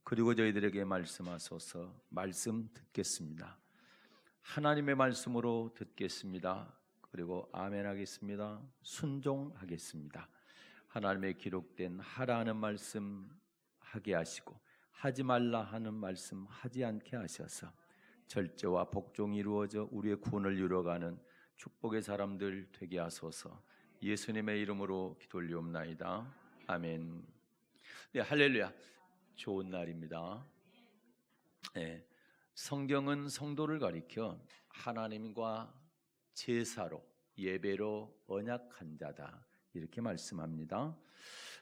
그리고 저희들에게 말씀하소서. 말씀 듣겠습니다. 하나님의 말씀으로 듣겠습니다. 그리고 아멘 하겠습니다. 순종하겠습니다. 하나님의 기록된 하라는 말씀 하게 하시고 하지 말라 하는 말씀 하지 않게 하셔서 절제와 복종이 이루어져 우리의 구원을 이루어가는 축복의 사람들 되게 하소서. 예수님의 이름으로 기도 올리옵나이다. 아멘. 네, 할렐루야. 좋은 날입니다. 네, 성경은 성도를 가리켜 하나님과 제사로 예배로 언약한 자다 이렇게 말씀합니다.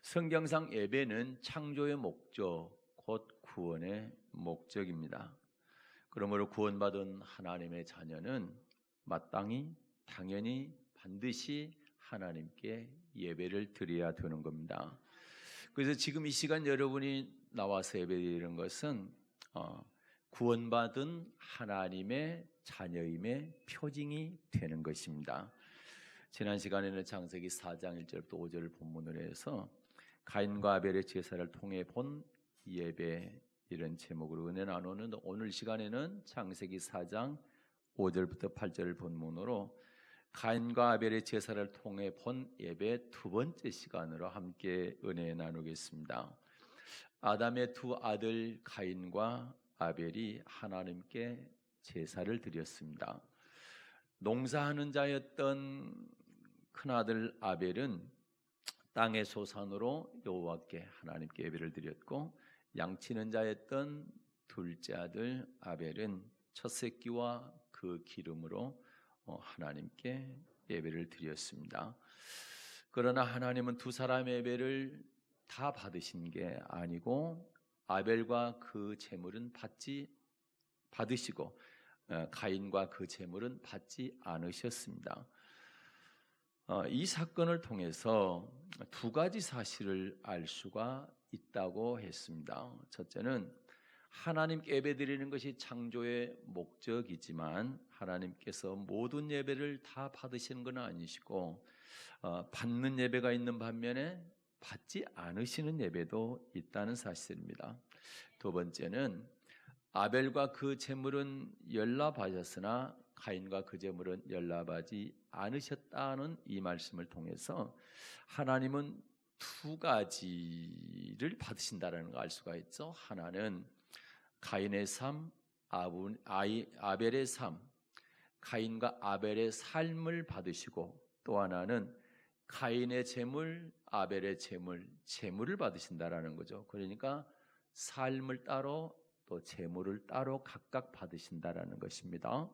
성경상 예배는 창조의 목적, 곧 구원의 목적입니다. 그러므로 구원받은 하나님의 자녀는 마땅히 당연히 반드시 하나님께 예배를 드려야 되는 겁니다. 그래서 지금 이 시간 여러분이 나와서 예배드리는 것은 구원받은 하나님의 자녀임의 표징이 되는 것입니다. 지난 시간에는 창세기 4장 1절부터 5절 본문으로 해서 가인과 아벨의 제사를 통해 본 예배 이런 제목으로 은혜 나누는데, 오늘 시간에는 창세기 4장 5절부터 8절 본문으로 가인과 아벨의 제사를 통해 본 예배 두 번째 시간으로 함께 은혜 나누겠습니다. 아담의 두 아들 가인과 아벨이 하나님께 제사를 드렸습니다. 농사하는 자였던 큰아들 아벨은 땅의 소산으로 여호와께 하나님께 예배를 드렸고, 양치는 자였던 둘째 아들 아벨은 첫 새끼와 그 기름으로 하나님께 예배를 드렸습니다. 그러나 하나님은 두 사람의 예배를 다 받으신 게 아니고 아벨과 그 제물은 받으시고 가인과 그 제물은 받지 않으셨습니다. 이 사건을 통해서 두 가지 사실을 알 수가 있다고 했습니다. 첫째는 하나님께 예배드리는 것이 창조의 목적이지만 하나님께서 모든 예배를 다 받으시는 건 아니시고 받는 예배가 있는 반면에 받지 않으시는 예배도 있다는 사실입니다. 두 번째는 아벨과 그 제물은 연락하셨으나 가인과 그 제물은 연락하지 않으셨다는 이 말씀을 통해서 하나님은 두 가지를 받으신다는 걸 알 수가 있죠. 하나는 가인의 삶, 아벨의 삶, 가인과 아벨의 삶을 받으시고, 또 하나는 가인의 제물, 아벨의 제물을 받으신다라는 거죠. 그러니까 삶을 따로 또 제물을 따로 각각 받으신다라는 것입니다.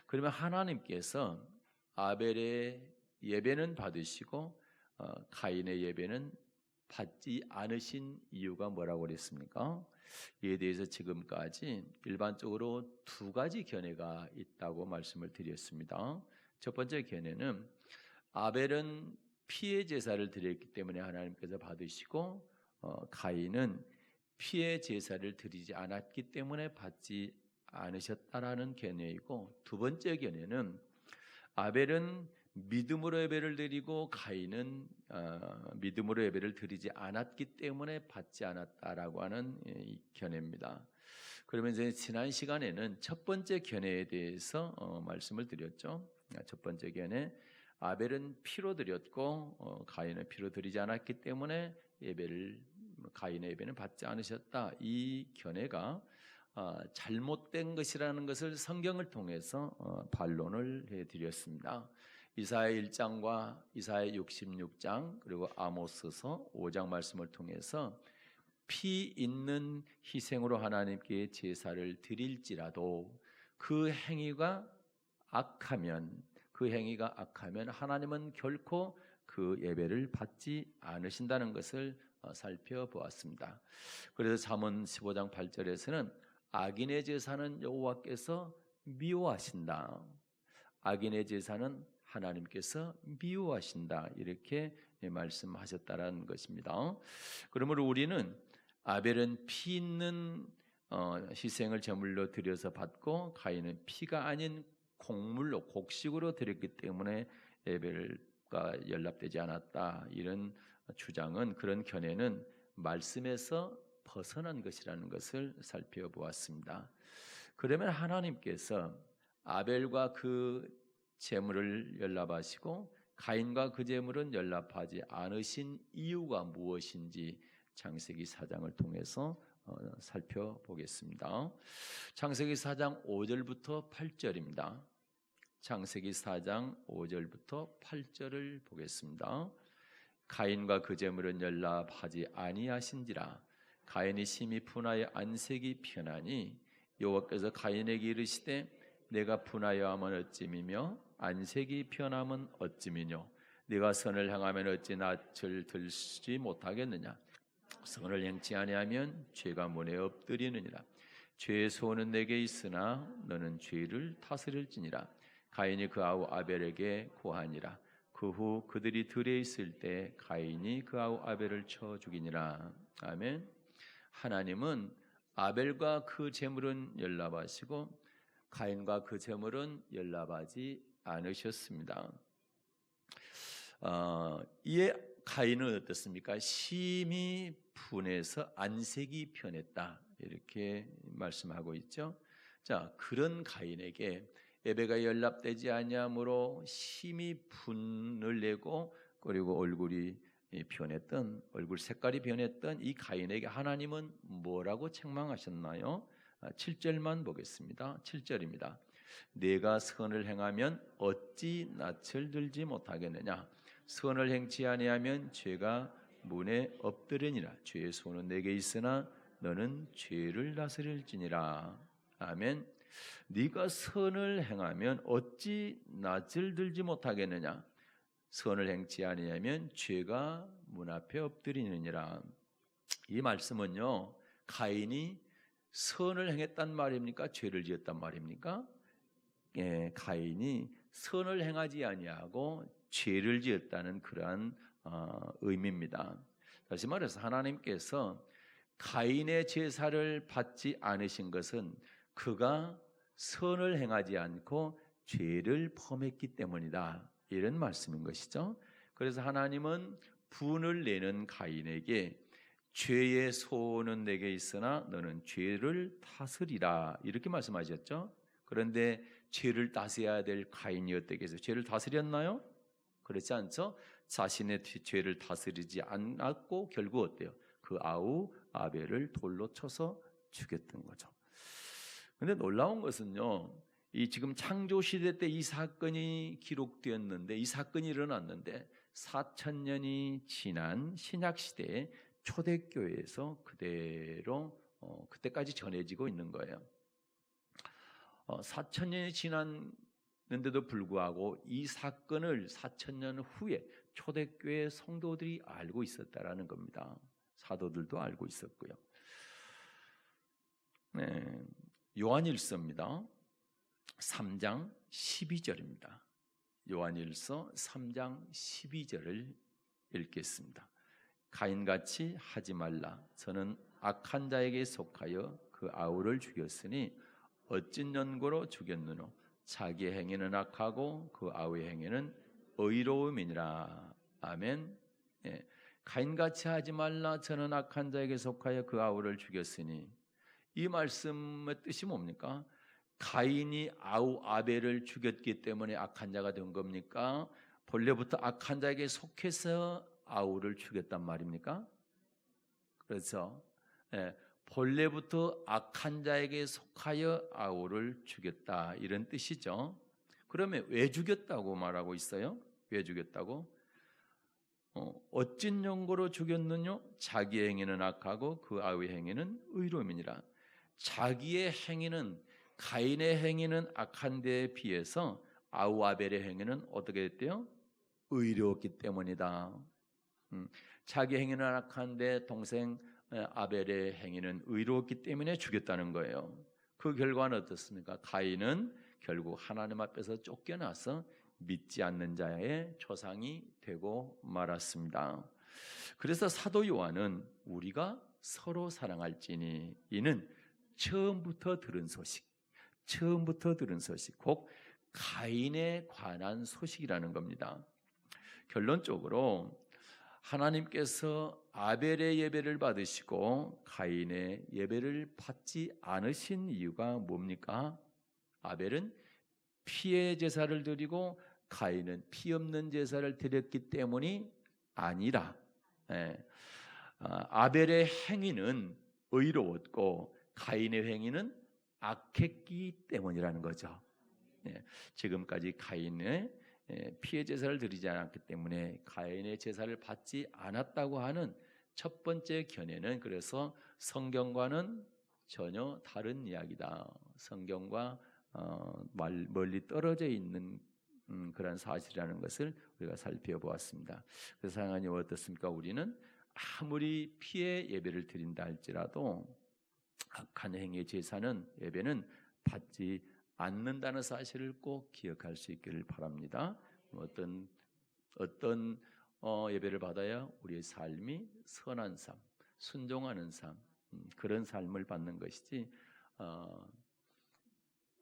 그러면 하나님께서 아벨의 예배는 받으시고 가인의 예배는 받지 않으신 이유가 뭐라고 그랬습니까? 이에 대해서 지금까지 일반적으로 두 가지 견해가 있다고 말씀을 드렸습니다. 첫 번째 견해는 아벨은 피의 제사를 드렸기 때문에 하나님께서 받으시고 가인은 피의 제사를 드리지 않았기 때문에 받지 않으셨다라는 견해이고, 두 번째 견해는 아벨은 믿음으로 예배를 드리고 가인은 믿음으로 예배를 드리지 않았기 때문에 받지 않았다라고 하는 견해입니다. 그러면 이제 지난 시간에는 첫 번째 견해에 대해서 말씀을 드렸죠. 첫 번째 견해, 아벨은 피로 드렸고 가인은 피로 드리지 않았기 때문에 가인의 예배는 받지 않으셨다. 이 견해가 잘못된 것이라는 것을 성경을 통해서 반론을 해드렸습니다. 이사야 1장과 이사야 66장 그리고 아모스서 5장 말씀을 통해서 피 있는 희생으로 하나님께 제사를 드릴지라도 그 행위가 악하면 하나님은 결코 그 예배를 받지 않으신다는 것을 살펴보았습니다. 그래서 잠언 15장 8절에서는 악인의 제사는 여호와께서 미워하신다. 악인의 제사는 하나님께서 미워하신다. 이렇게 말씀하셨다는 것입니다. 그러므로 우리는 아벨은 피 있는 희생을 제물로 드려서 받고 가인은 피가 아닌 곡물로 곡식으로 드렸기 때문에 예배가 연락되지 않았다. 이런 주장은, 그런 견해는 말씀에서 벗어난 것이라는 것을 살펴보았습니다. 그러면 하나님께서 아벨과 그 제물을 연락하시고 가인과 그 제물은 연락하지 않으신 이유가 무엇인지 창세기 4장을 통해서 살펴보겠습니다. 창세기 4장 5절부터 8절입니다. 창세기 4장 5절부터 8절을 보겠습니다. 가인과 그 제물은 연락하지 아니하신지라. 가인이 심히 분하여 안색이 변하니 여호와께서 가인에게 이르시되 내가 분하여 하면 어찌미며 안색이 변함은 어찌미뇨. 네가 선을 행하면 어찌 낯을 들지 못하겠느냐. 선을 행치 아니하면 죄가 문에 엎드리느니라. 죄의 소원은 내게 있으나 너는 죄를 다스릴지니라. 가인이 그 아우 아벨에게 고하니라. 그 후 그들이 들에 있을 때 가인이 그 아우 아벨을 쳐 죽이니라. 아멘. 하나님은 아벨과 그 제물은 연락하시고 가인과 그 제물은 연락하지 않으셨습니다. 이에 가인은 어떻습니까? 심히 분해서 안색이 변했다, 이렇게 말씀하고 있죠. 자, 그런 가인에게 예배가 연락되지 아니함으로 심히 분을 내고 그리고 얼굴이 변했던, 얼굴 색깔이 변했던 이 가인에게 하나님은 뭐라고 책망하셨나요? 7절만 보겠습니다. 7절입니다. 내가 선을 행하면 어찌 낯을 들지 못하겠느냐. 선을 행치 아니하면 죄가 문에 엎드리니라. 죄의 손은 내게 있으나 너는 죄를 다스릴지니라. 아멘. 네가 선을 행하면 어찌 낯을 들지 못하겠느냐. 선을 행치 아니하면 죄가 문 앞에 엎드리느니라. 이 말씀은요, 가인이 선을 행했단 말입니까? 죄를 지었단 말입니까? 예, 가인이 선을 행하지 아니하고 죄를 지었다는 그러한 의미입니다. 다시 말해서 하나님께서 가인의 제사를 받지 않으신 것은 그가 선을 행하지 않고 죄를 범했기 때문이다, 이런 말씀인 것이죠. 그래서 하나님은 분을 내는 가인에게 죄의 소원은 내게 있으나 너는 죄를 다스리라, 이렇게 말씀하셨죠. 그런데 죄를 다스려야 될 가인이 어떻게 해서 죄를 다스렸나요? 그렇지 않죠. 자신의 죄를 다스리지 않았고 결국 어때요? 그 아우 아벨을 돌로 쳐서 죽였던 거죠. 그런데 놀라운 것은요, 이 지금 창조 시대 때 이 사건이 기록되었는데, 이 사건이 일어났는데 4,000년이 지난 신약 시대에 초대교회에서 그대로 그때까지 전해지고 있는 거예요. 4,000년이 지났는데도 불구하고 이 사건을 4,000년 후에 초대교회 성도들이 알고 있었다라는 겁니다. 사도들도 알고 있었고요. 네, 요한일서입니다. 3장 12절입니다. 요한일서 3장 12절을 읽겠습니다. 가인같이 하지 말라. 저는 악한 자에게 속하여 그 아우를 죽였으니 어찐 연고로 죽였느뇨. 자기의 행위는 악하고 그 아우의 행위는 의로움이니라. 아멘. 예. 가인같이 하지 말라. 저는 악한 자에게 속하여 그 아우를 죽였으니, 이 말씀의 뜻이 뭡니까? 가인이 아우 아벨을 죽였기 때문에 악한 자가 된 겁니까? 본래부터 악한 자에게 속해서 아우를 죽였단 말입니까? 그래서 본래부터 악한 자에게 속하여 아우를 죽였다, 이런 뜻이죠. 그러면 왜 죽였다고 말하고 있어요? 왜 죽였다고? 어찐 연고로 죽였느냐? 자기의 행위는 악하고 그 아우의 행위는 의로움이니라. 자기의 행위는, 가인의 행위는 악한 데에 비해서 아우 아벨의 행위는 어떻게 됐대요? 의로웠기 때문이다. 자기 행위는 악한데 동생 아벨의 행위는 의로웠기 때문에 죽였다는 거예요. 그 결과는 어떻습니까? 가인은 결국 하나님 앞에서 쫓겨나서 믿지 않는 자의 조상이 되고 말았습니다. 그래서 사도 요한은 우리가 서로 사랑할지니, 이는 처음부터 들은 소식, 곧 가인에 관한 소식이라는 겁니다. 결론적으로 하나님께서 아벨의 예배를 받으시고 가인의 예배를 받지 않으신 이유가 뭡니까? 아벨은 피의 제사를 드리고 가인은 피 없는 제사를 드렸기 때문이 아니라, 아벨의 행위는 의로웠고 가인의 행위는 악했기 때문이라는 거죠. 지금까지 가인의 피의 제사를 드리지 않았기 때문에 가인의 제사를 받지 않았다고 하는 첫 번째 견해는 그래서 성경과는 전혀 다른 이야기다. 성경과 멀리 떨어져 있는 그런 사실이라는 것을 우리가 살펴보았습니다. 그래서 하나님 어떻습니까? 우리는 아무리 피의 예배를 드린다 할지라도 악한 행위의 제사는 예배는 받지 않는다는 사실을 꼭 기억할 수 있기를 바랍니다. 어떤 예배를 받아야 우리의 삶이 선한 삶, 순종하는 삶, 그런 삶을 받는 것이지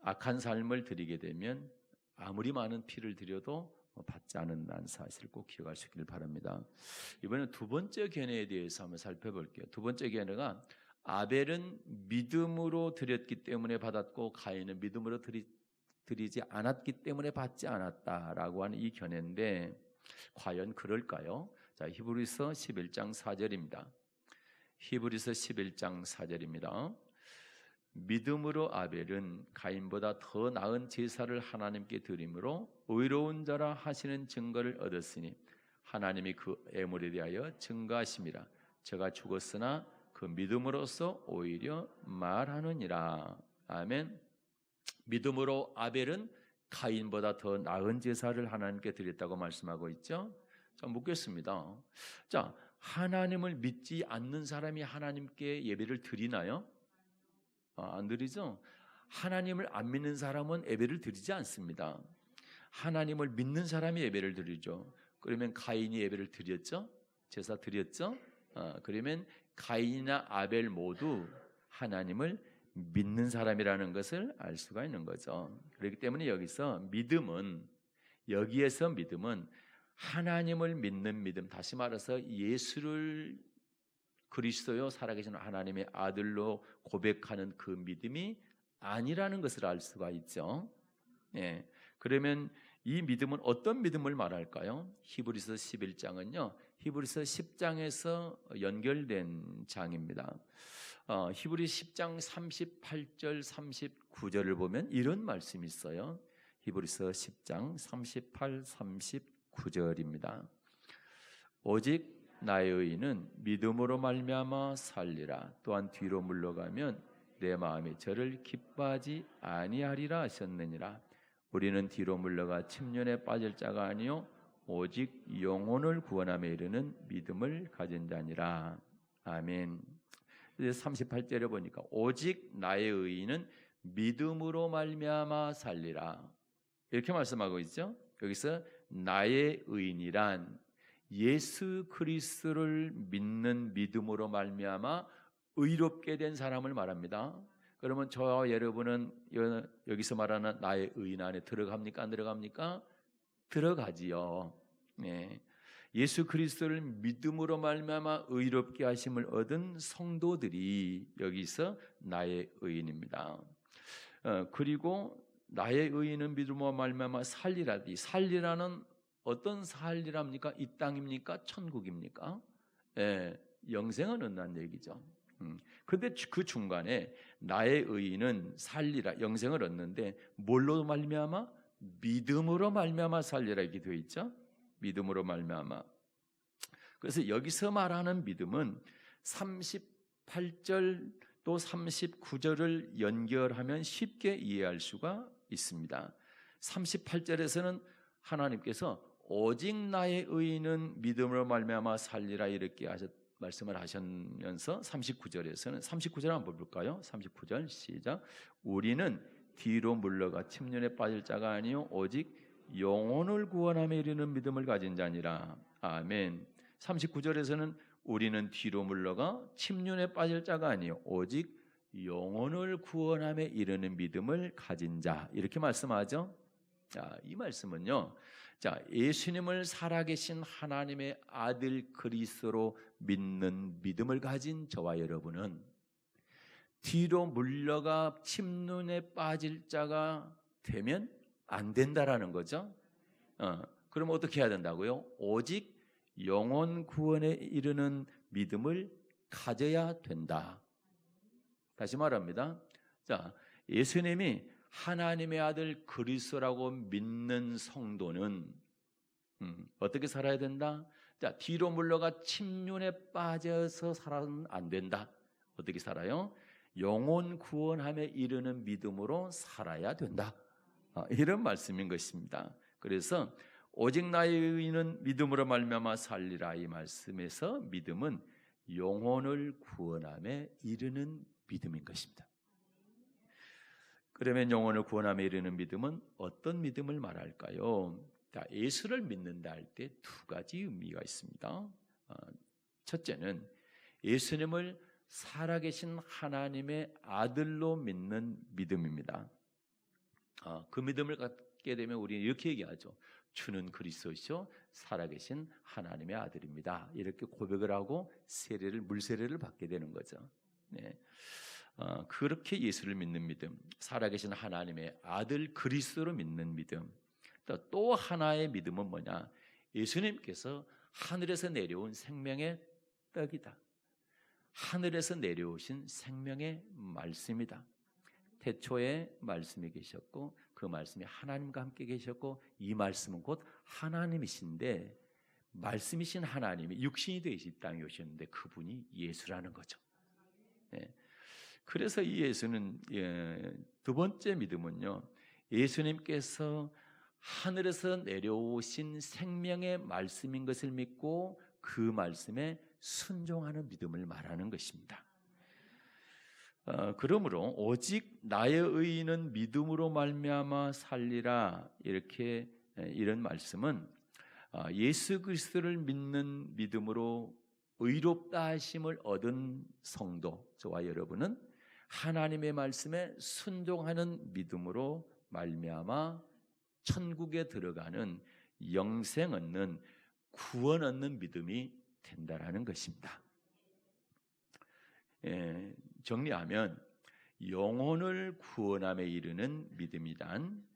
악한 삶을 드리게 되면 아무리 많은 피를 드려도 받지 않는다는 사실을 꼭 기억할 수 있기를 바랍니다. 이번엔 두 번째 견해에 대해서 한번 살펴볼게요. 두 번째 견해가 아벨은 믿음으로 드렸기 때문에 받았고 가인은 믿음으로 드리지 않았기 때문에 받지 않았다라고 하는 이 견해인데 과연 그럴까요? 자, 히브리서 11장 4절입니다. 히브리서 11장 4절입니다. 믿음으로 아벨은 가인보다 더 나은 제사를 하나님께 드림으로 의로운 자라 하시는 증거를 얻었으니 하나님이 그 애물에 대하여 증거하심이라. 저가 죽었으나 그 믿음으로써 오히려 말하느니라. 아멘. 믿음으로 아벨은 가인보다 더 나은 제사를 하나님께 드렸다고 말씀하고 있죠. 자, 묻겠습니다. 자, 하나님을 믿지 않는 사람이 하나님께 예배를 드리나요? 안 드리죠. 하나님을 안 믿는 사람은 예배를 드리지 않습니다. 하나님을 믿는 사람이 예배를 드리죠. 그러면 가인이 예배를 드렸죠? 제사 드렸죠? 그러면 가인이나 아벨 모두 하나님을 믿는 사람이라는 것을 알 수가 있는 거죠. 그렇기 때문에 여기서 믿음은 하나님을 믿는 믿음, 다시 말해서 예수를 그리스도요 살아계신 하나님의 아들로 고백하는 그 믿음이 아니라는 것을 알 수가 있죠. 그러면 이 믿음은 어떤 믿음을 말할까요? 히브리서 11장은요 히브리서 10장에서 연결된 장입니다. 히브리 10장 38절 39절을 보면 이런 말씀이 있어요. 히브리서 10장 38, 39절입니다. 오직 나의 의인은 믿음으로 말미암아 살리라. 또한 뒤로 물러가면 내 마음이 저를 기뻐하지 아니하리라 하셨느니라. 우리는 뒤로 물러가 침륜에 빠질 자가 아니요 오직 영혼을 구원함에 이르는 믿음을 가진 자니라. 아멘. 38절에 보니까 오직 나의 의인은 믿음으로 말미암아 살리라. 이렇게 말씀하고 있죠. 여기서 나의 의인이란 예수 그리스도를 믿는 믿음으로 말미암아 의롭게 된 사람을 말합니다. 그러면 저와 여러분은 여기서 말하는 나의 의인 안에 들어갑니까? 안 들어갑니까? 들어가지요. 예수 그리스도를 믿음으로 말미암아 의롭게 하심을 얻은 성도들이 여기서 나의 의인입니다. 그리고 나의 의인은 믿음으로 말미암아 살리라디. 살리라는 어떤 살리랍니까? 이 땅입니까? 천국입니까? 영생을 얻는다는 얘기죠. 그런데 그 중간에 나의 의인은 살리라, 영생을 얻는데 뭘로 말미암아? 믿음으로 말미암아 살리라 이렇게 되어 있죠. 믿음으로 말미암아. 그래서 여기서 말하는 믿음은 38절 또 39절을 연결하면 쉽게 이해할 수가 있습니다. 38절에서는 하나님께서 오직 나의 의인은 믿음으로 말미암아 살리라 이렇게 말씀을 하시면서 39절에서는 39절 한번 볼까요? 39절 시작. 우리는 뒤로 물러가 침륜에 빠질 자가 아니요 오직 영혼을 구원함에 이르는 믿음을 가진 자니라. 아멘. 39절에서는 우리는 뒤로 물러가 침륜에 빠질 자가 아니요 오직 영혼을 구원함에 이르는 믿음을 가진 자 이렇게 말씀하죠. 자, 이 말씀은요. 자, 예수님을 살아계신 하나님의 아들 그리스도로 믿는 믿음을 가진 저와 여러분은 뒤로 물러가 침눈에 빠질 자가 되면 안 된다라는 거죠. 그럼 어떻게 해야 된다고요? 오직 영혼 구원에 이르는 믿음을 가져야 된다. 다시 말합니다. 자, 예수님이 하나님의 아들 그리스도라고 믿는 성도는 어떻게 살아야 된다? 자, 뒤로 물러가 침륜에 빠져서 살아는 안 된다. 어떻게 살아요? 영혼 구원함에 이르는 믿음으로 살아야 된다. 이런 말씀인 것입니다. 그래서 오직 나의 의인은 믿음으로 말미암아 살리라 이 말씀에서 믿음은 영혼을 구원함에 이르는 믿음인 것입니다. 그러면 영혼을 구원함에 이르는 믿음은 어떤 믿음을 말할까요? 자, 예수를 믿는다 할 때 두 가지 의미가 있습니다. 첫째는 예수님을 살아계신 하나님의 아들로 믿는 믿음입니다. 그 믿음을 갖게 되면 우리는 이렇게 얘기하죠. 주는 그리스도시요 살아계신 하나님의 아들입니다. 이렇게 고백을 하고 물세례를 받게 되는 거죠. 네. 그렇게 예수를 믿는 믿음, 살아계신 하나님의 아들 그리스도로 믿는 믿음. 또 하나의 믿음은 뭐냐? 예수님께서 하늘에서 내려온 생명의 떡이다. 하늘에서 내려오신 생명의 말씀이다. 태초에 말씀이 계셨고 그 말씀이 하나님과 함께 계셨고 이 말씀은 곧 하나님이신데 말씀이신 하나님이 육신이 되어 이 땅에 오셨는데 그분이 예수라는 거죠. 네. 그래서 이 예수는 두 번째 믿음은요. 예수님께서 하늘에서 내려오신 생명의 말씀인 것을 믿고 그 말씀에 순종하는 믿음을 말하는 것입니다. 그러므로 오직 나의 의인은 믿음으로 말미암아 살리라 이런 말씀은 예수 그리스도를 믿는 믿음으로 의롭다 하심을 얻은 성도 저와 여러분은 하나님의 말씀에 순종하는 믿음으로 말미암아 천국에 들어가는 영생 얻는 구원 얻는 믿음이 된다라는 것입니다. 정리하면 영혼을 구원함에 이르는 믿음이란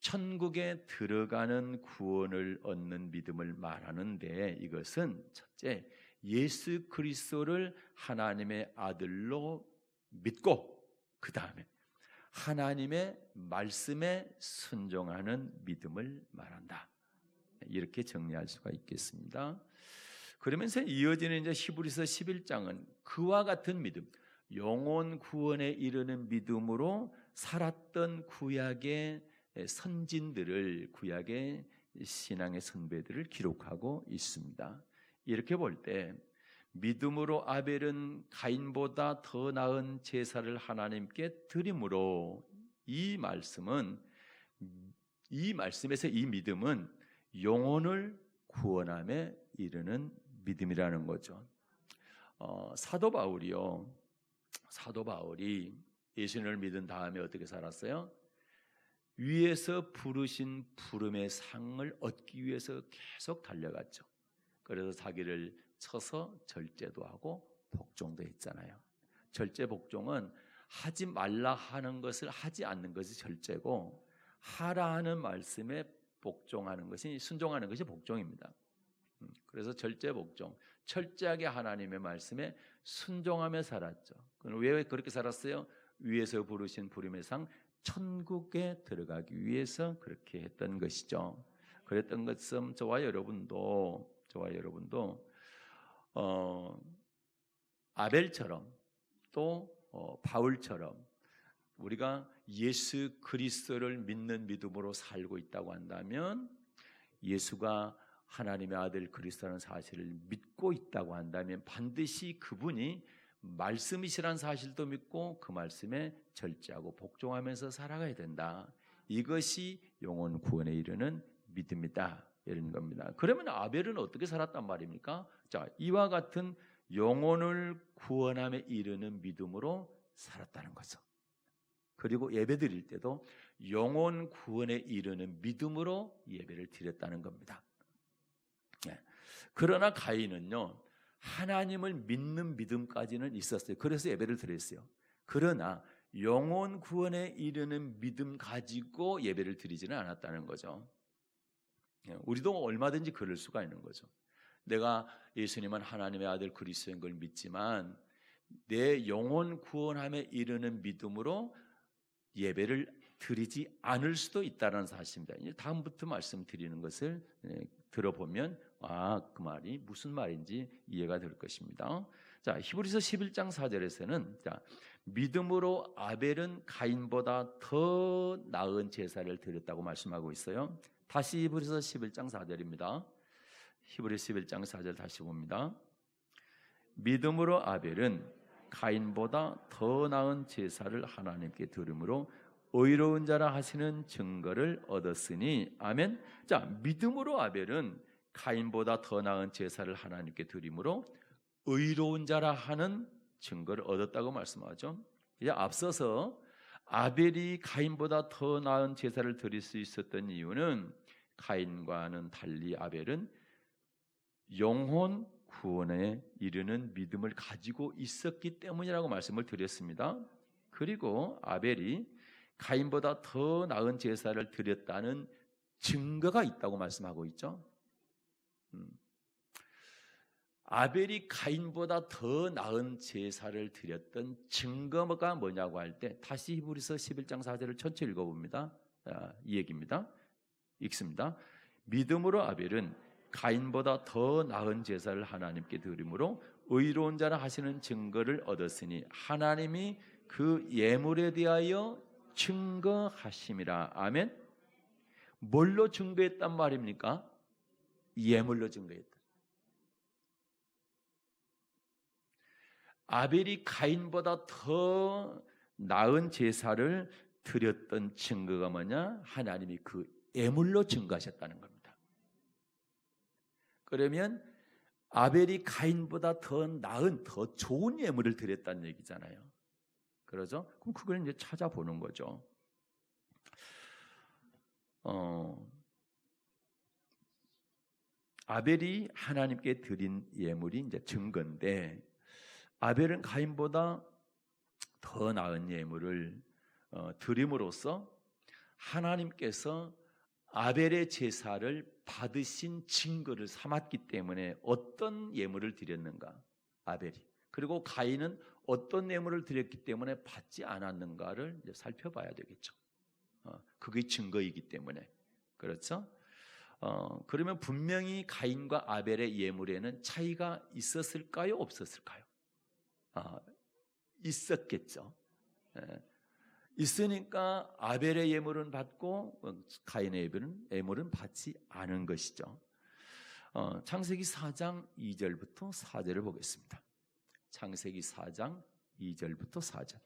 천국에 들어가는 구원을 얻는 믿음을 말하는데 이것은 첫째 예수 그리스도를 하나님의 아들로 믿고 그 다음에 하나님의 말씀에 순종하는 믿음을 말한다. 이렇게 정리할 수가 있겠습니다. 그러면서 이어지는 이제 히브리서 11장은 그와 같은 믿음, 영혼 구원에 이르는 믿음으로 살았던 구약의 선진들을, 구약의 신앙의 선배들을 기록하고 있습니다. 이렇게 볼 때 믿음으로 아벨은 가인보다 더 나은 제사를 하나님께 드림으로 이 말씀에서 이 믿음은 영혼을 구원함에 이르는 믿음이라는 거죠. 사도 바울이 예수님을 믿은 다음에 어떻게 살았어요? 위에서 부르신 부름의 상을 얻기 위해서 계속 달려갔죠. 그래서 자기를 쳐서 절제도 하고 복종도 했잖아요. 절제 복종은 하지 말라 하는 것을 하지 않는 것이 절제고 하라 하는 말씀에 복종하는 것이 순종하는 것이 복종입니다. 그래서 절제 복종, 철저하게 하나님의 말씀에 순종하며 살았죠. 왜 그렇게 살았어요? 위에서 부르신 부름의 상 천국에 들어가기 위해서 그렇게 했던 것이죠. 그랬던 것은 저와 여러분도 아벨처럼 또 바울처럼 우리가 예수 그리스도를 믿는 믿음으로 살고 있다고 한다면 예수가 하나님의 아들 그리스도라는 사실을 믿고 있다고 한다면 반드시 그분이 말씀이시라는 사실도 믿고 그 말씀에 절제하고 복종하면서 살아가야 된다. 이것이 영혼 구원에 이르는 믿음이다. 이런 겁니다. 그러면 아벨은 어떻게 살았단 말입니까? 자, 이와 같은 영혼을 구원함에 이르는 믿음으로 살았다는 거죠. 그리고 예배 드릴 때도 영혼 구원에 이르는 믿음으로 예배를 드렸다는 겁니다. 그러나 가인은요, 하나님을 믿는 믿음까지는 있었어요. 그래서 예배를 드렸어요. 그러나 영혼 구원에 이르는 믿음 가지고 예배를 드리지는 않았다는 거죠. 우리도 얼마든지 그럴 수가 있는 거죠. 내가 예수님은 하나님의 아들 그리스도인 걸 믿지만 내 영혼 구원함에 이르는 믿음으로 예배를 드리지 않을 수도 있다는 사실입니다. 이제 다음부터 말씀드리는 것을 들어보면 그 말이 무슨 말인지 이해가 될 것입니다. 자, 히브리서 11장 4절에서는 믿음으로 아벨은 가인보다 더 나은 제사를 드렸다고 말씀하고 있어요. 다시 히브리서 11장 4절입니다. 히브리서 11장 4절 다시 봅니다. 믿음으로 아벨은 가인보다 더 나은 제사를 하나님께 드림으로 의로운 자라 하시는 증거를 얻었으니 아멘. 자, 믿음으로 아벨은 가인보다 더 나은 제사를 하나님께 드림으로 의로운 자라 하는 증거를 얻었다고 말씀하죠. 이제 앞서서 아벨이 가인보다 더 나은 제사를 드릴 수 있었던 이유는 가인과는 달리 아벨은 영혼 구원에 이르는 믿음을 가지고 있었기 때문이라고 말씀을 드렸습니다. 그리고 아벨이 가인보다 더 나은 제사를 드렸다는 증거가 있다고 말씀하고 있죠. 아벨이 가인보다 더 나은 제사를 드렸던 증거가 뭐냐고 할 때 다시 히브리서 11장 4절을 전체 읽어봅니다. 이 얘기입니다. 읽습니다. 믿음으로 아벨은 가인보다 더 나은 제사를 하나님께 드림으로 의로운 자라 하시는 증거를 얻었으니 하나님이 그 예물에 대하여 증거하심이라. 아멘. 뭘로 증거했단 말입니까? 예물로 증거했다. 아벨이 가인보다 더 나은 제사를 드렸던 증거가 뭐냐? 하나님이 그 예물로 증거하셨다는 겁니다. 그러면 아벨이 가인보다 더 나은, 더 좋은 예물을 드렸다는 얘기잖아요. 그러죠? 그럼 그걸 이제 찾아보는 거죠. 아벨이 하나님께 드린 예물이 이제 증거인데, 아벨은 가인보다 더 나은 예물을 드림으로써 하나님께서 아벨의 제사를 받으신 증거를 삼았기 때문에 어떤 예물을 드렸는가? 아벨이. 그리고 가인은 어떤 예물을 드렸기 때문에 받지 않았는가를 이제 살펴봐야 되겠죠. 그게 증거이기 때문에. 그렇죠? 그러면 분명히 가인과 아벨의 예물에는 차이가 있었을까요? 없었을까요? 있었겠죠. 있으니까 아벨의 예물은 받고 가인의 예물은 받지 않은 것이죠. 창세기 4장 2절부터 4절을 보겠습니다. 창세기 4장 2절부터 4절.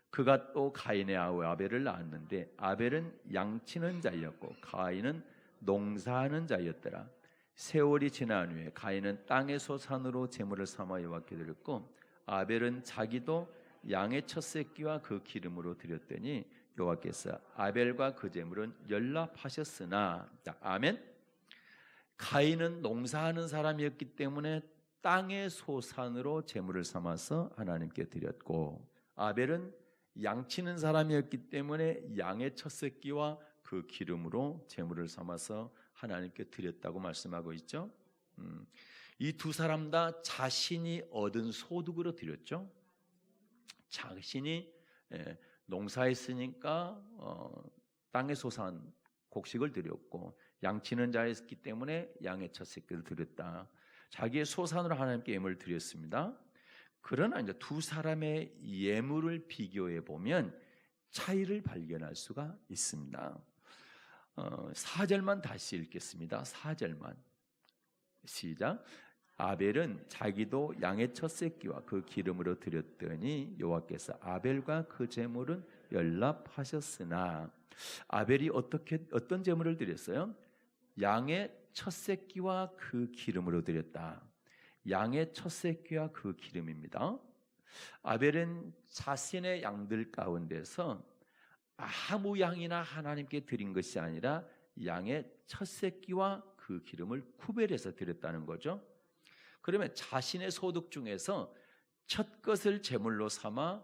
그가 또 가인의 아우 아벨을 낳았는데 아벨은 양치는 자였고 가인은 농사하는 자였더라. 세월이 지난 후에 가인은 땅의 소산으로 제물을 삼아 여호와께 드렸고 아벨은 자기도 양의 첫 새끼와 그 기름으로 드렸더니 여호와께서 아벨과 그 제물은 연락하셨으나, 아멘. 가인은 농사하는 사람이었기 때문에 땅의 소산으로 제물을 삼아서 하나님께 드렸고, 아벨은 양치는 사람이었기 때문에 양의 첫 새끼와 그 기름으로 제물을 삼아서 하나님께 드렸다고 말씀하고 있죠. 이 두 사람 다 자신이 얻은 소득으로 드렸죠. 자신이 농사했으니까 땅의 소산 곡식을 드렸고, 양치는 자였기 때문에 양의 첫 새끼를 드렸다. 자기의 소산으로 하나님께 예물을 드렸습니다. 그러나 이제 두 사람의 예물을 비교해 보면 차이를 발견할 수가 있습니다. 4절만 다시 읽겠습니다. 4절만 시작. 아벨은 자기도 양의 첫 새끼와 그 기름으로 드렸더니 여호와께서 아벨과 그 제물은 연락하셨으나, 아벨이 어떤 제물을 드렸어요? 양의 첫 새끼와 그 기름으로 드렸다. 양의 첫 새끼와 그 기름입니다. 아벨은 자신의 양들 가운데서 아무 양이나 하나님께 드린 것이 아니라 양의 첫 새끼와 그 기름을 구별해서 드렸다는 거죠. 그러면 자신의 소득 중에서 첫 것을 제물로 삼아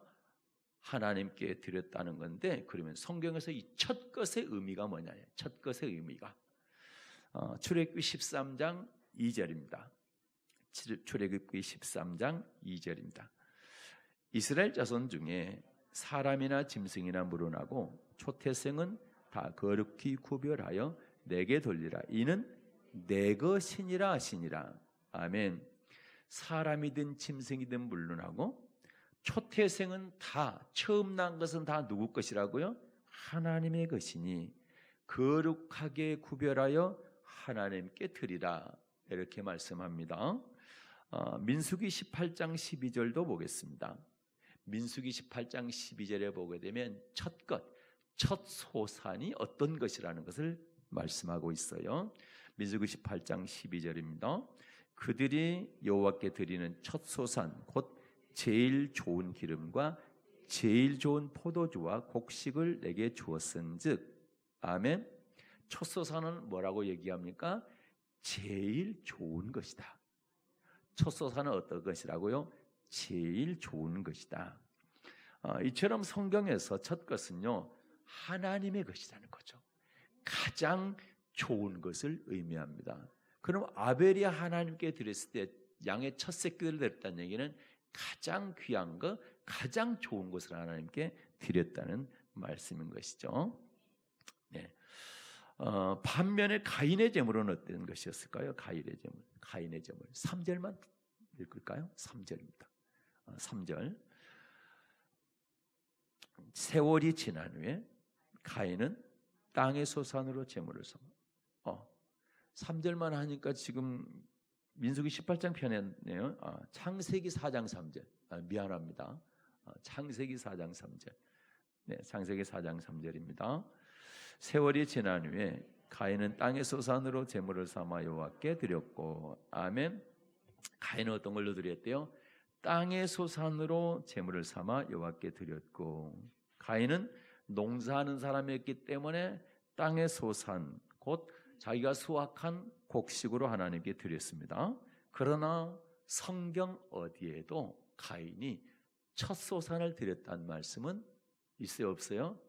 하나님께 드렸다는 건데, 그러면 성경에서 이 첫 것의 의미가 뭐냐요? 첫 것의 의미가 출애굽기 13장 2절입니다. 출애굽기 13장 2절입니다. 이스라엘 자손 중에 사람이나 짐승이나 물어나고 초태생은 다 거룩히 구별하여 내게 돌리라. 이는 내 것이니라 하시니라. 아멘. 사람이든 짐승이든 물론하고 초태생은 다, 처음 난 것은 다 누구 것이라고요? 하나님의 것이니 거룩하게 구별하여 하나님께 드리라. 이렇게 말씀합니다. 민수기 18장 12절도 보겠습니다. 민수기 18장 12절에 보게 되면 첫 것, 첫 소산이 어떤 것이라는 것을 말씀하고 있어요. 민수기 18장 12절입니다. 그들이 여호와께 드리는 첫 소산 곧 제일 좋은 기름과 제일 좋은 포도주와 곡식을 내게 주었은즉. 아멘. 첫 소산은 뭐라고 얘기합니까? 제일 좋은 것이다. 첫 소산은 어떤 것이라고요? 제일 좋은 것이다. 이처럼 성경에서 첫 것은요, 하나님의 것이라는 거죠. 가장 좋은 것을 의미합니다. 그럼 아벨이 하나님께 드렸을 때 양의 첫 새끼를 드렸다는 얘기는 가장 귀한 것, 가장 좋은 것을 하나님께 드렸다는 말씀인 것이죠. 네. 반면에 가인의 제물은 어떤 것이었을까요? 가인의 제물 3절만 읽을까요? 3절입니다. 3절. 세월이 지난 후에 가인은 땅의 소산으로 제물을 삼아. 3절만 하니까 지금 민수기 18장 편이네요. 창세기 4장 3절. 미안합니다. 창세기 4장 3절. 네, 창세기 4장 3절입니다. 세월이 지난 후에 가인은 땅의 소산으로 제물을 삼아 여호와께 드렸고. 아멘. 가인은 어떤 걸로 드렸대요? 땅의 소산으로 제물을 삼아 여호와께 드렸고. 가인은 농사하는 사람이었기 때문에 땅의 소산, 곧 자기가 수확한 곡식으로 하나님께 드렸습니다. 그러나 성경 어디에도 가인이 첫 소산을 드렸다는 말씀은 있어요, 없어요?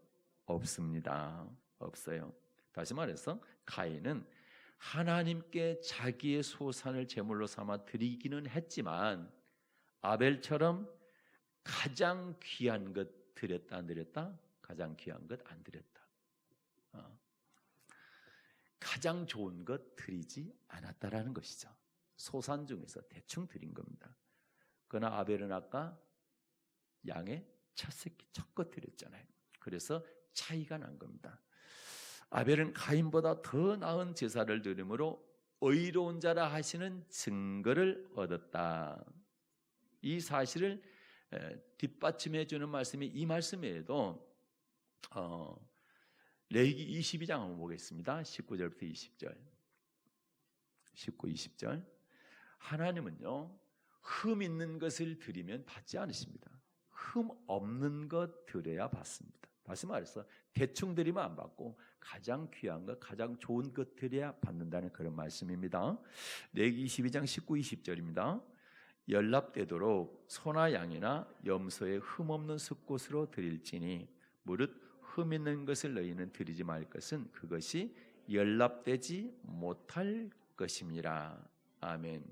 없습니다. 없어요. 다시 말해서 가인은 하나님께 자기의 소산을 제물로 삼아 드리기는 했지만 아벨처럼 가장 귀한 것 드렸다 안 드렸다? 가장 귀한 것 안 드렸다. 가장 좋은 것 드리지 않았다라는 것이죠. 소산 중에서 대충 드린 겁니다. 그러나 아벨은 아까 양의 첫 새끼 첫 것 드렸잖아요. 그래서 차이가 난 겁니다. 아벨은 가인보다 더 나은 제사를 드림으로 의로운 자라 하시는 증거를 얻었다. 이 사실을 뒷받침해 주는 말씀이 이 말씀에도 레위기 22장 한번 보겠습니다. 19절부터 20절. 19, 20절. 하나님은요, 흠 있는 것을 드리면 받지 않으십니다. 흠 없는 것 드려야 받습니다. 다시 말해서 대충 드리면 안 받고 가장 귀한 것, 가장 좋은 것 드려야 받는다는 그런 말씀입니다. 레위기 22장 19, 20절입니다. 연납되도록 소나 양이나 염소의 흠 없는 숫곳으로 드릴지니 무릇 흠 있는 것을 너희는 드리지 말 것은 그것이 연납되지 못할 것임이라. 아멘.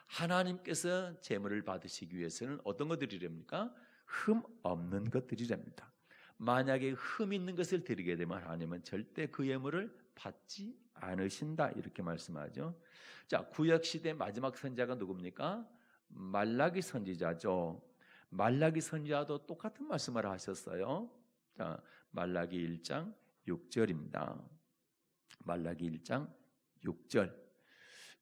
하나님께서 제물을 받으시기 위해서는 어떤 것 드리렵니까? 흠 없는 것 드리랍니다. 만약에 흠 있는 것을 드리게 되면 하나님은 절대 그 예물을 받지 않으신다, 이렇게 말씀하죠. 자, 구약시대 마지막 선지자가 누굽니까? 말라기 선지자죠. 말라기 선지자도 똑같은 말씀을 하셨어요. 자, 말라기 1장 6절입니다. 말라기 1장 6절.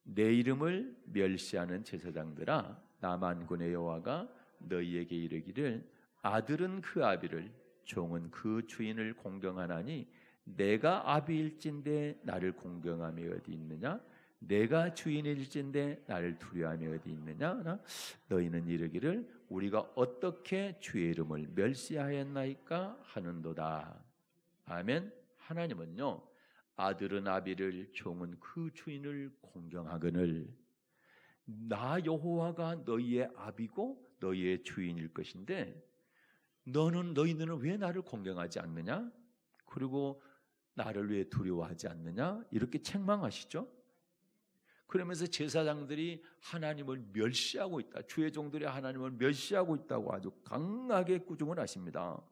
내 이름을 멸시하는 제사장들아, 나 만군의 여호와가 너희에게 이르기를 아들은 그 아비를, 종은 그 주인을 공경하나니 내가 아비일진데 나를 공경함이 어디 있느냐? 내가 주인일진데 나를 두려워함이 어디 있느냐? 너희는 이르기를 우리가 어떻게 주의 이름을 멸시하였나이까 하는도다. 아멘. 하나님은요, 아들은 아비를, 종은 그 주인을 공경하거늘 나 여호와가 너희의 아비고 너희의 주인일 것인데 너희들은 왜 나를 공경하지 않느냐? 그리고 나를 왜 두려워하지 않느냐? 이렇게 책망하시죠. 그러면서 제사장들이 하나님을 멸시하고 있다. 주의 종들이 하나님을 멸시하고 있다고 아주 강하게 꾸중을 하십니다.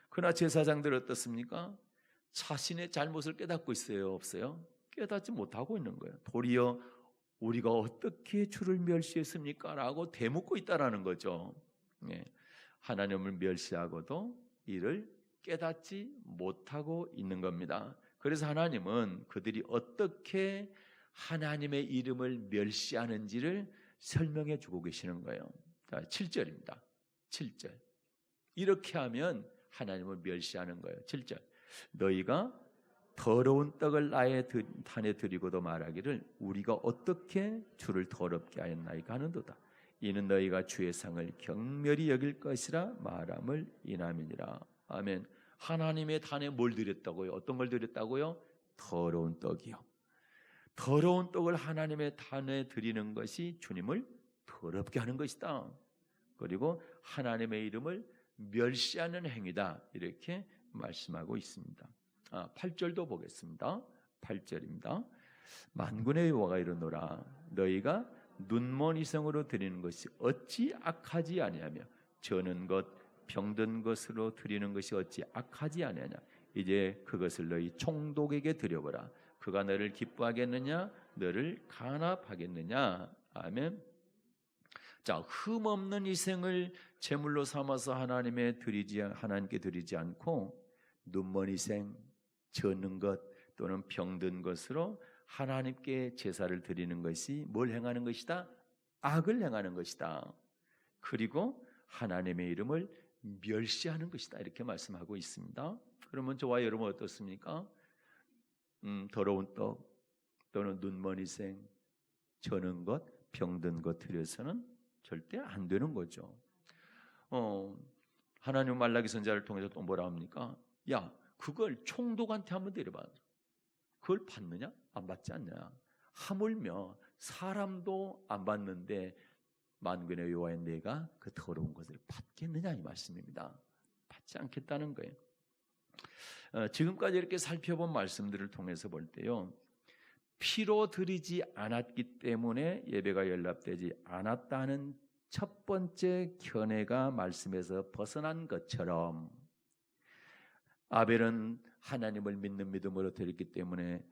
그러나 제사장들 어떻습니까? 자신의 잘못을 깨닫고 있어요? 없어요? 깨닫지 못하고 있는 거예요. 도리어 우리가 어떻게 주를 멸시했습니까? 라고 되묻고 있다라는 거죠. 하나님을 멸시하고도 이를 깨닫지 못하고 있는 겁니다. 그래서 하나님은 그들이 어떻게 하나님의 이름을 멸시하는지를 설명해 주고 계시는 거예요. 7절입니다. 7절. 이렇게 하면 하나님을 멸시하는 거예요. 7절. 너희가 더러운 떡을 나의 단에 드리고도 말하기를 우리가 어떻게 주를 더럽게 하였나이까 하는도다. 이는 너희가 주의 상을 경멸히 여길 것이라 말함을 인함이니라. 아멘. 하나님의 단에 뭘 드렸다고요? 어떤 걸 드렸다고요? 더러운 떡이요. 더러운 떡을 하나님의 단에 드리는 것이 주님을 더럽게 하는 것이다. 그리고 하나님의 이름을 멸시하는 행위다. 이렇게 말씀하고 있습니다. 8절도 보겠습니다. 8절입니다. 만군의 여호와가 이르노라 너희가 눈먼 이성으로 드리는 것이 어찌 악하지 아니하며 저는 것 병든 것으로 드리는 것이 어찌 악하지 아니하냐. 이제 그것을 너희 총독에게 드려보라. 그가 너를 기뻐하겠느냐 너를 간합하겠느냐. 아멘. 자, 흠없는 희생을 제물로 삼아서 하나님께 드리지 않고 눈먼 희생, 젖는 것 또는 병든 것으로 하나님께 제사를 드리는 것이 뭘 행하는 것이다? 악을 행하는 것이다. 그리고 하나님의 이름을 멸시하는 것이다. 이렇게 말씀하고 있습니다. 그러면 저와 여러분 어떻습니까? 더러운 떡 또는 눈먼 희생, 젖는 것, 병든 것 드려서는 절대 안 되는 거죠. 하나님 말라기 선지자를 통해서 또 뭐라 합니까? 야, 그걸 총독한테 한번 드려봐. 그걸 받느냐? 안 받지 않냐? 하물며 사람도 안 받는데 만군의 여호와의 내가 그 더러운 것을 받겠느냐 이 말씀입니다. 받지 않겠다는 거예요. 지금까지 이렇게 살펴본 말씀들을 통해서 볼 때요, 피로 드리지 않았기 때문에 예배가 연락되지 않았다는 첫 번째 견해가 말씀에서 벗어난 것처럼 아벨은 하나님을 믿는 믿음으로 드렸기 때문에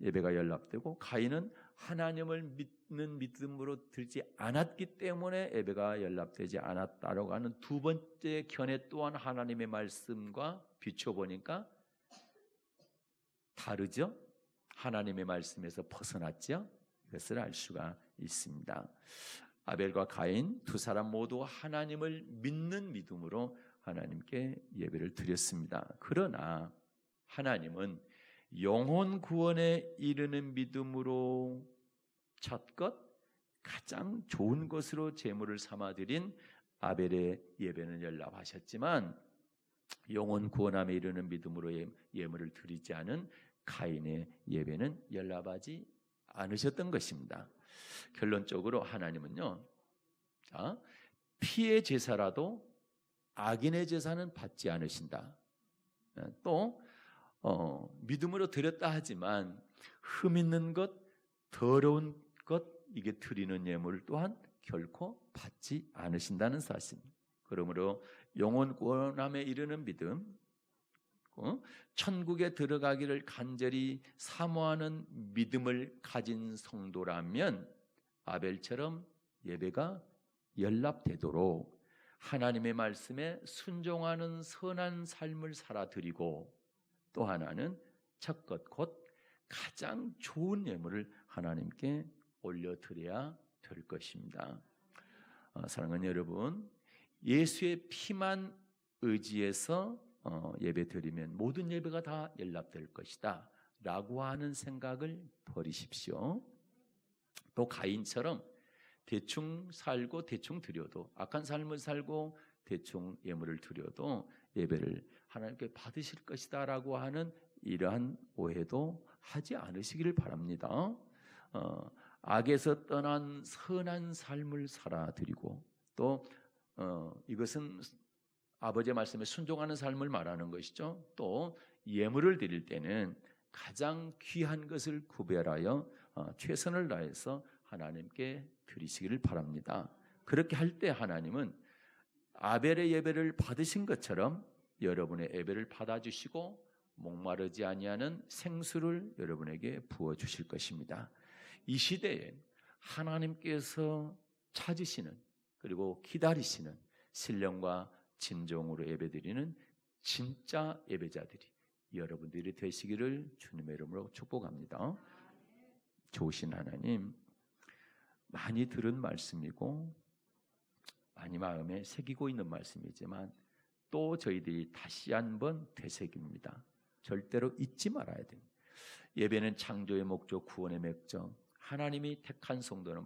예배가 연락되고 가인은 하나님을 믿는 믿음으로 드리지 않았기 때문에 예배가 연락되지 않았다라고 하는 두 번째 견해 또한 하나님의 말씀과 비춰보니까 다르죠? 하나님의 말씀에서 벗어났죠? 이것을 알 수가 있습니다. 아벨과 가인 두 사람 모두 하나님을 믿는 믿음으로 하나님께 예배를 드렸습니다. 그러나 하나님은 영혼 구원에 이르는 믿음으로 첫것 가장 좋은 것으로 제물을 삼아드린 아벨의 예배는 연락하셨지만 영혼 구원함에 이르는 믿음으로 예물을 드리지 않은 가인의 예배는 연락하지 않으셨던 것입니다. 결론적으로 하나님은요, 피의 제사라도 악인의 제사는 받지 않으신다. 또 믿음으로 드렸다 하지만 흠 있는 것, 더러운 것 이게 드리는 예물 또한 결코 받지 않으신다는 사실. 그러므로 영혼 구원함에 이르는 믿음, 천국에 들어가기를 간절히 사모하는 믿음을 가진 성도라면 아벨처럼 예배가 연락되도록 하나님의 말씀에 순종하는 선한 삶을 살아드리고 또 하나는 첫것 곧 가장 좋은 예물을 하나님께 올려드려야 될 것입니다. 사랑하는 여러분, 예수의 피만 의지해서 예배 드리면 모든 예배가 다 연락될 것이다 라고 하는 생각을 버리십시오. 또 가인처럼 대충 살고 대충 드려도, 악한 삶을 살고 대충 예물을 드려도 예배를 하나님께 받으실 것이다 라고 하는 이러한 오해도 하지 않으시기를 바랍니다. 악에서 떠난 선한 삶을 살아드리고, 또 이것은 아버지의 말씀에 순종하는 삶을 말하는 것이죠. 또 예물을 드릴 때는 가장 귀한 것을 구별하여 최선을 다해서 하나님께 드리시기를 바랍니다. 그렇게 할 때 하나님은 아벨의 예배를 받으신 것처럼 여러분의 예배를 받아주시고 목마르지 아니하는 생수를 여러분에게 부어주실 것입니다. 이 시대에 하나님께서 찾으시는, 그리고 기다리시는 신령과 진정으로 예배드리는 진짜 예배자들이 여러분들이 되시기를 주님의 이름으로 축복합니다. 좋으신 하나님, 많이 들은 말씀이고 많이 마음에 새기고 있는 말씀이지만 또 저희들이 다시 한번 되새깁니다. 절대로 잊지 말아야 됩니다. 예배는 창조의 목적, 구원의 맥적, 하나님이 택한 성도는